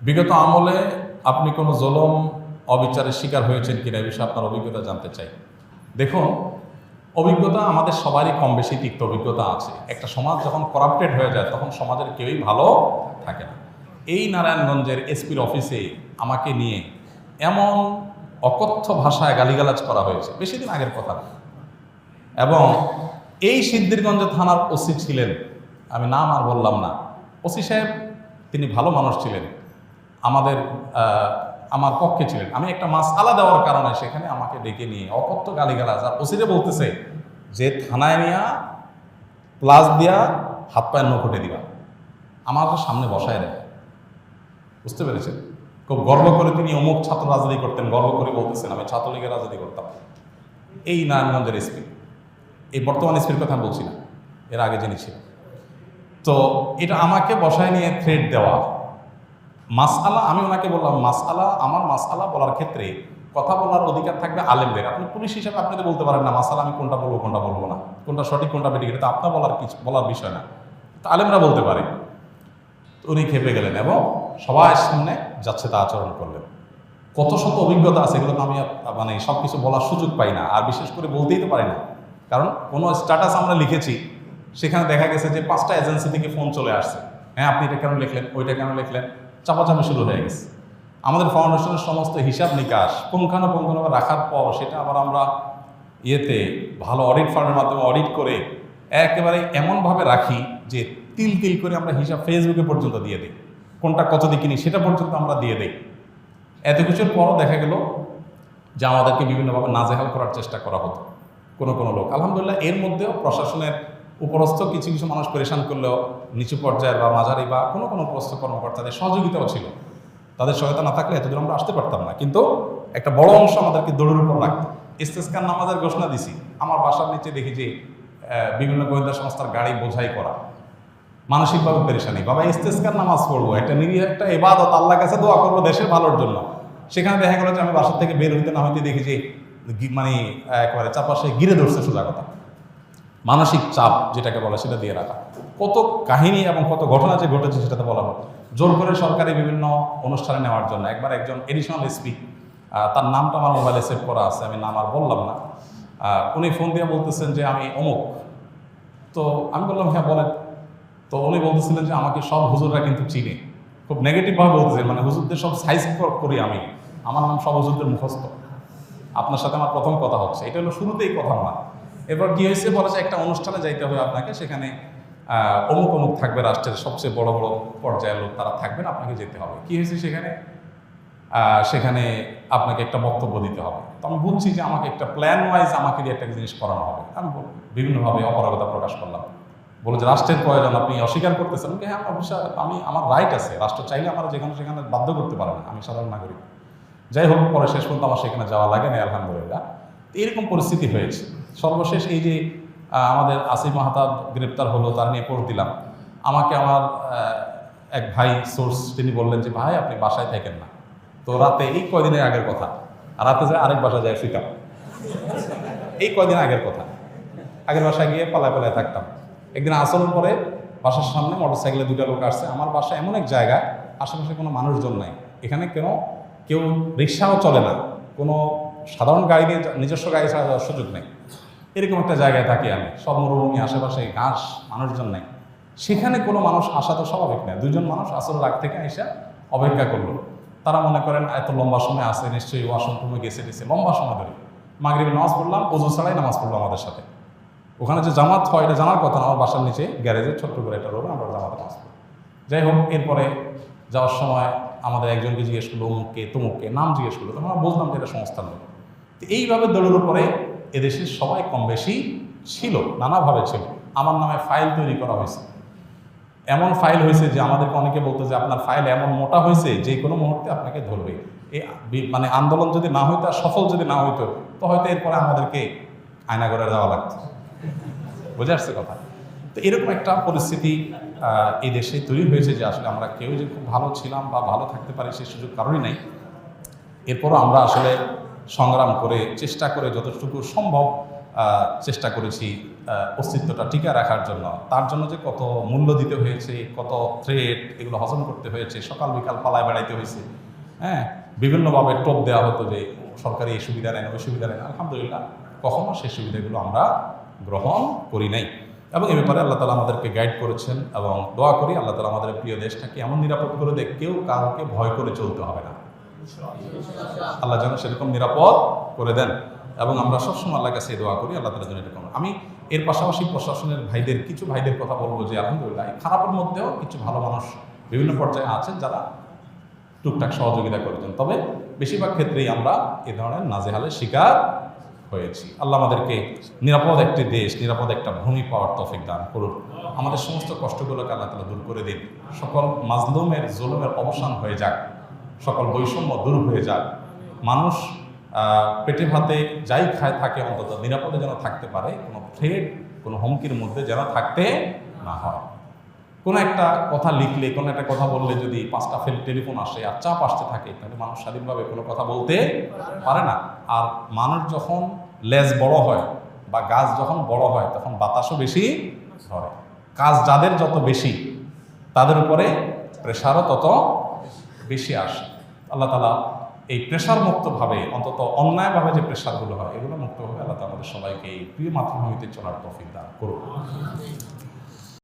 বিগত আমলে আপনি কোনো জুলুম অবিচারের শিকার হয়েছেন কিনা এই বিষয়ে আপনার অভিজ্ঞতা জানতে চাই। দেখুন, অভিজ্ঞতা আমাদের সবারই কম বেশি তিক্ত অভিজ্ঞতা আছে। একটা সমাজ যখন করাপ্টেড হয়ে যায় তখন সমাজের কেউই ভালো থাকে না। এই নারায়ণগঞ্জের এসপির অফিসে আমাকে নিয়ে এমন অকথ্য ভাষায় গালিগালাজ করা হয়েছে, বেশি দিন আগের কথা। এবং এই সিদ্ধিরগঞ্জ থানার ওসি ছিলেন, আমি নাম আর বললাম না, ওসি সাহেব তিনি ভালো মানুষ ছিলেন, আমার পক্ষে ছিলেন। আমি একটা মাসআলা দেওয়ার কারণে সেখানে আমাকে ডেকে নিয়ে অকথ্য গালিগালাজ, আর ওসিরে বলতেছে যে থানায় নিয়ে প্লাস দিয়া হাত পায়ের নখটে দিবা, আমার সামনে বসায় দেয়। বুঝতে পেরেছেন? খুব গর্ব করে তিনি অমুক ছাত্র রাজনীতি করতেন, গর্ব করে বলতেছেন আমি ছাত্রলীগের রাজনীতি করতাম। এই নারায়ণগঞ্জের এসপি, এই বর্তমান এসপির কথা বলছি না, এর আগে যিনি ছিল। তো এটা আমাকে বসায় নিয়ে থ্রেট দেওয়া। মাসআলা, আমি ওনাকে বললাম মাসআলা, আমার মাসআলা বলার ক্ষেত্রে কথা বলার অধিকার থাকবে আলেমদের। আপনি পুলিশ হিসেবে আপনি তো বলতে পারেন না মাসআলা আমি কোনটা বলবো কোনটা বলবো না, কোনটা সঠিক কোনটা বেঠিক, এটা তো আপনার বলার বিষয় না, তো আলেমরা বলতে পারে। উনি খেপে গেলেন এবং সবার সামনে যাচ্ছে তা আচরণ করলেন। কত শত অভিজ্ঞতা আছে, এগুলো তো আমি সব কিছু বলার সুযোগ পাই না, আর বিশেষ করে বলতেই তো পারি না। কারণ কোনো স্ট্যাটাস আমরা লিখেছি, সেখানে দেখা গেছে যে 5টা এজেন্সি থেকে ফোন চলে আসছে, হ্যাঁ আপনি এটা কেন লিখলেন, ওইটা কেন লিখলেন, চাপাচাপি শুরু হয়ে গেছে। আমাদের ফাউন্ডেশনের সমস্ত হিসাব নিকাশ পুঙ্খানুপুঙ্খভাবে রাখার পর সেটা আবার আমরা ভালো অডিট ফার্মের মাধ্যমে অডিট করে একেবারে এমনভাবে রাখি যে তিল তিল করে আমরা হিসাব ফেসবুকে পর্যন্ত দিয়ে দিই, কোনটা কত দিয়ে কিনি সেটা পর্যন্ত আমরা দিয়ে দিই। এত কিছুর পরও দেখা গেল যে আমাদেরকে বিভিন্নভাবে নাজেহাল করার চেষ্টা করা হতো কোনো লোক। আলহামদুলিল্লাহ এর মধ্যেও প্রশাসনের উপরস্থ কিছু কিছু মানুষ পরেশান করলেও নিচু পর্যায়ের বা মাঝারি বা কোনো উপরস্থ কর্মকর্তাদের সহযোগিতাও ছিল। তাদের সহায়তা না থাকলে এতদূর আমরা আসতে পারতাম না। কিন্তু একটা বড় অংশ আমাদেরকে দৌড়ের উপর রাখতো। ইস্তেসকার নামাজের ঘোষণা দিছি, আমার বাসার নিচে দেখি যে বিভিন্ন গোয়েন্দা সংস্থার গাড়ি বোঝাই করা, মানসিকভাবে পেরেশানি। বাবা ইস্তেসকার নামাজ পড়বো, একটা নিরীহ একটা ইবাদত, আল্লাহর কাছে দোয়া করবো দেশের ভালোর জন্য। সেখানে দেখা গেল যে আমি বাসার থেকে বের হইতে না হইতে দেখি যে একেবারে চারপাশে ঘিরে ধরছে। সোজা কথা, মানসিক চাপ যেটাকে বলে সেটা দিয়ে রাখা। কত কাহিনী এবং কত ঘটনা যে ঘটেছে সেটাতে বলা হয়। জোর করে সরকারি বিভিন্ন অনুষ্ঠানে নেওয়ার জন্য একবার একজন এডিশনাল এসপি, তার নামটা আমার মোবাইলে সেভ করা আছে, আমি নাম আর বললাম না, উনি ফোন দিয়ে বলতেছেন যে আমি অমুক। তো আমি বললাম হ্যাঁ বলেন। তো উনি বলতেছিলেন যে আমাকে সব হুজুররা কিন্তু চিনে, খুব নেগেটিভভাবে বলতেছেন, হুজুরদের সব সাইজ করি আমি, আমার নাম সব হুজুরদের মুখস্থ, আপনার সাথে আমার প্রথম কথা হচ্ছে। এটা হলো শুরুতেই কথা না। এরপর কি হয়েছে, বলেছে একটা অনুষ্ঠানে যাইতে হবে আপনাকে, সেখানে অমুক অমুক থাকবে, রাষ্ট্রের সবচেয়ে বড় বড় পর্যায়ের লোক তারা থাকবেন, আপনাকে যেতে হবে। কি হয়েছে সেখানে আপনাকে একটা বক্তব্য দিতে হবে। তো আমি বুঝছি যে আমাকে একটা প্ল্যান ওয়াইজ আমাকে দিয়ে একটা জিনিস করানো হবে। আমি বিভিন্নভাবে অপারগতা প্রকাশ করলাম, বলে যে রাষ্ট্রের প্রয়োজন আপনি অস্বীকার করতেছেন। হ্যাঁ আমার রাইট আছে, রাষ্ট্র চাইলে আমার যেখানে সেখানে বাধ্য করতে পারে না, আমি সাধারণ নাগরিক। যাই হোক, পরে শেষ পর্যন্ত আমার সেখানে যাওয়া লাগে না আলহামদুলিল্লাহ। এরকম পরিস্থিতি হয়েছে। সর্বশেষ এই যে আমাদের আসিফ মাহতাব গ্রেপ্তার হলো, তার নিয়ে পোস্ট দিলাম। আমাকে আমার এক ভাই সোর্স তিনি বললেন যে ভাই আপনি বাসায় থাকেন না। তো রাতে, এই কয়দিনের আগের কথা, রাতে যায় আরেক বাসায় যায় ফিকাম, এই কয়দিন আগের কথা, আগের বাসায় গিয়ে পালায় থাকতাম। একদিন আসলের পরে বাসার সামনে মোটরসাইকেলে 2টা লোক আসছে। আমার বাসা এমন এক জায়গায় আশেপাশে কোনো মানুষজন নাই, এখানে কেউ রিক্সাও চলে না, কোনো সাধারণ গাড়ি নিয়ে নিজস্ব গাড়ি ছাড়া যাওয়ার সুযোগ নেই। এরকম একটা জায়গায় থাকি আমি, সব মরুভূমি, আশেপাশে ঘাস, মানুষজন নেই। সেখানে কোনো মানুষ আসা তো স্বাভাবিক নয়। 2জন মানুষ আসল রাগ থেকে এসে অপেক্ষা করলো। তারা মনে করেন এত লম্বা সময় আসে, নিশ্চয়ই ওয়াশরুম রুমে গেছে লম্বা সময় ধরে। মাগরিবের নামাজ পড়লাম, ওযু ছাড়াই নামাজ পড়লো আমাদের সাথে। ওখানে যে জামাত হয় এটা জানার কথা না, আমার বাসার নিচে গ্যারেজে ছোট্ট করে একটা রোড, আমরা জামাতে নামাজ পড়ি। যাই হোক, এরপরে যাওয়ার সময় আমাদের একজনকে জিজ্ঞেস করলো অমুককে তমুককে, নাম জিজ্ঞেস করলো, তখন আমরা বুঝলাম যে এটা সংস্থার লোক। তো এইভাবে দৌড়ের উপরে এদেশের সবাই কম বেশি ছিল, নানাভাবে ছিল। আমার নামে ফাইল তৈরি করা হয়েছে, এমন ফাইল হয়েছে যে আমাদেরকে অনেকে বলতো যে আপনার ফাইল এমন মোটা হয়েছে যে কোনো মুহূর্তে আপনাকে ধরবে। এই আন্দোলন যদি না হইতো, সফল যদি না হইতো, তো হয়তো এরপরে আমাদেরকে আয়নাঘরে যাওয়া লাগতো। বুঝে আসছে কথা? তো এরকম একটা পরিস্থিতি এই দেশে তৈরি হয়েছে যে আসলে আমরা কেউ যে খুব ভালো ছিলাম বা ভালো থাকতে পারি সে সুযোগ কারণই নাই। এরপরও আমরা আসলে সংগ্রাম করে চেষ্টা করে যতটুকু সম্ভব চেষ্টা করেছি অস্তিত্বটা টিকে রাখার জন্য, তার জন্য যে কত মূল্য দিতে হয়েছে, কত থ্রেট, এগুলো হজম করতে হয়েছে, সকাল বিকাল পালায় বেড়াইতে হয়েছে, হ্যাঁ, বিভিন্নভাবে টোপ দেওয়া হতো যে সরকারি এই সুবিধা নেন, ওই সুবিধা নেন। আলহামদুলিল্লাহ কখনো সেই সুবিধাগুলো আমরা গ্রহণ করি নাই, এবং এ ব্যাপারে আল্লাহ তালা আমাদেরকে গাইড করেছেন। এবং দোয়া করি আল্লাহ তালা আমাদের প্রিয় দেশটাকে এমন নিরাপদ করে দেয়, কেউ কাউকে ভয় করে চলতে হবে না। আল্লাহ যেন সেরকম নিরাপদ করে দেন, এবং আমরা সবসময় আল্লাহর কাছে দোয়া করি আল্লাহ তালা যেন এরকম। আমি এর পাশাপাশি প্রশাসনের কিছু ভাইদের কথা বলবো যে আলহামদুলিল্লাহ খারাপের মধ্যেও কিছু ভালো মানুষ বিভিন্ন পর্যায়ে আছেন যারা টুকটাক সহযোগিতা করেছেন, তবে বেশিরভাগ ক্ষেত্রেই আমরা এ ধরনের নাজেহালের শিকার হয়েছি। আল্লাহ আমাদেরকে নিরাপদ একটি দেশ, নিরাপদ একটা ভূমি পাওয়ার তৌফিক দান করুন। আমাদের সমস্ত কষ্টগুলোকে আল্লাহ তাআলা দূর করে দিন। সকল মাজলুমের জুলুমের অবসান হয়ে যাক, সকল বৈষম্য দূর হয়ে যাক। মানুষ পেটে ভাতে যাই খায় থাকে অন্তত নিরাপদে যেন থাকতে পারে, কোনো থ্রেট, কোনো হুমকির মধ্যে যেন থাকতে না হয়। কোনো একটা কথা লিখলে, কোনো একটা কথা বললে যদি 5টা টেলিফোন আসে আর চাপ আসতে থাকে, তাহলে মানুষ স্বাধীনভাবে কোনো কথা বলতে পারে না। আর মানুষ যখন লেজ বড় হয় বা গাছ যখন বড় হয়, তখন বাতাসও বেশি ধরে। কাজ যাদের যত বেশি, তাদের উপরে প্রেশারও তত বেশি আসে। আল্লাহ তাআলা এই প্রেশার মুক্তভাবে, অন্তত অন্যায়ভাবে যে প্রেশারগুলো হয়, এগুলো মুক্তভাবে আল্লাহ তাআলা আমাদের সবাইকে এই প্রিয় মাতৃভূমিতে চলার তৌফিক দান করুন।